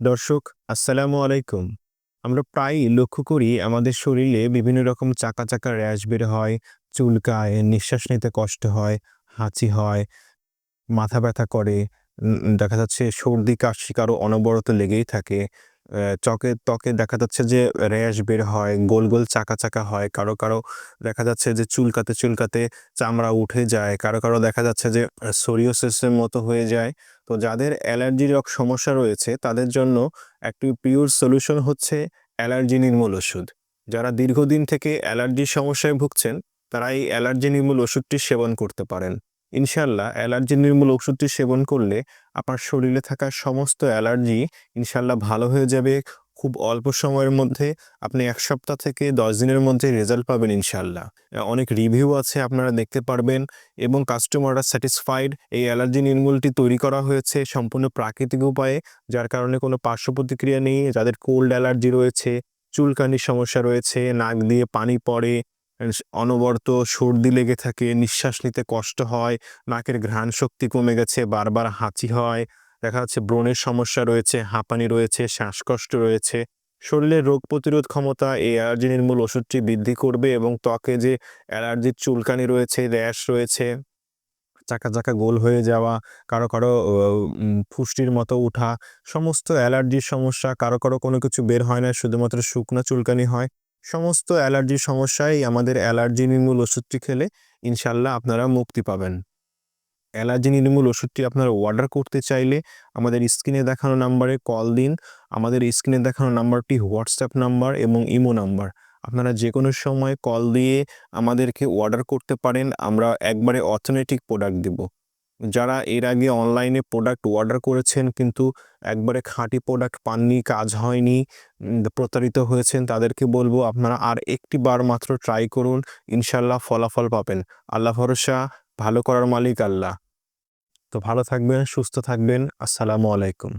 দর্শক, আসসালামু আলাইকুম। আমরা প্রায়ই লক্ষ্য করি আমাদের শরীরে বিভিন্ন রকম চাকা, চাকা র‍্যাশ বের হয়, চুলকায়, নিঃশ্বাস নিতে কষ্ট হয়, হাঁচি হয়, মাথা ব্যথা করে। দেখা যাচ্ছে সর্দি কাশি কারো অনবরত লেগেই থাকে। ত্বকে দেখা যাচ্ছে যে র‍্যাশ বের হয়, গোল, গোল চাকা, চাকা হয়। কারো, কারো দেখা যাচ্ছে যে চুলকাতে, চুলকাতে চামড়া উঠে যায়। কারো, কারো দেখা যাচ্ছে যে সোরিয়াসিসের মতো হয়ে যায়। তো যাদের অ্যালার্জির সমস্যা রয়েছে তাদের জন্য একটি পিওর সলিউশন হচ্ছে অ্যালার্জি নির্মূল ওষুধ। যারা দীর্ঘদিন থেকে অ্যালার্জির সমস্যায় ভুগছেন তারা এই অ্যালার্জি নির্মূল ওষুধটি সেবন করতে পারেন। ইনশাআল্লাহ অ্যালার্জি নির্মূল ওষুধটি সেবন করলে আপনার শরীরে থাকা সমস্ত অ্যালার্জি ইনশাআল্লাহ ভালো হয়ে যাবে। খুব অল্প সময়ের মধ্যে আপনি ১ সপ্তাহ থেকে ১০ দিনের মধ্যে রেজাল্ট পাবেন ইনশাআল্লাহ। অনেক রিভিউ আছে আপনারা দেখতে পারবেন এবং কাস্টমাররা স্যাটিসফাইড। এই অ্যালার্জি নির্মূলটি তৈরি করা হয়েছে সম্পূর্ণ প্রাকৃতিক উপায়ে, যার কারণে কোনো পার্শ্ব প্রতিক্রিয়া নেই। যাদের কোল্ড অ্যালার্জি রয়েছে, চুলকানির সমস্যা রয়েছে, নাক দিয়ে পানি পড়ে, অনবরত সর্দি লেগে থাকে, নিঃশ্বাস নিতে কষ্ট হয়, নাকের ঘ্রাণ শক্তি কমে গেছে, বারবার হাঁচি হয়, দেখা যাচ্ছে ব্রণের সমস্যা রয়েছে, হাঁপানি রয়েছে, শ্বাসকষ্ট রয়েছে। শরীরের রোগ প্রতিরোধ ক্ষমতা এই অ্যালার্জি নির্মূল ওষুধটি বৃদ্ধি করবে এবং ত্বকে যে অ্যালার্জির চুলকানি রয়েছে, র‍্যাশ রয়েছে, চাকা, চাকা গোল হয়ে যাওয়া, কারো, কারো ফুসকির মতো উঠা, সমস্ত অ্যালার্জির সমস্যা, কারো, কারো কোনো কিছু বের হয় না, শুধুমাত্র শুকনা চুলকানি হয়। সমস্ত অ্যালার্জির সমস্যায় আমাদের অ্যালার্জি নির্মূল ওষুধটি খেলে ইনশাআল্লাহ আপনারা মুক্তি পাবেন। অ্যালার্জি নির্মূল ওষুধটি আপনারা অর্ডার করতে চাইলে আমাদের স্ক্রিনে দেখানো নাম্বারে কল দিন। আমাদের স্ক্রিনে দেখানো নাম্বারটি হোয়াটসঅ্যাপ নাম্বার এবং ইমো নাম্বার। আপনারা যেকোনো সময় কল দিয়ে আমাদেরকে অর্ডার করতে পারেন। আমরা একবারে অথেন্টিক প্রোডাক্ট দিব। যারা এর আগে অনলাইনে প্রোডাক্ট অর্ডার করেছেন কিন্তু একবারে খাঁটি প্রোডাক্ট পাননি, কাজ হয়নি, প্রতারিত হয়েছেন, তাদেরকে বলব আপনারা আর একটি বার মাত্র ট্রাই করুন। ইনশাআল্লাহ ফলাফল পাবেন। আল্লাহ ভরসা, ভালো করার মালিক আল্লাহ। তো ভালো থাকবেন, সুস্থ থাকবেন। আসসালামু আলাইকুম।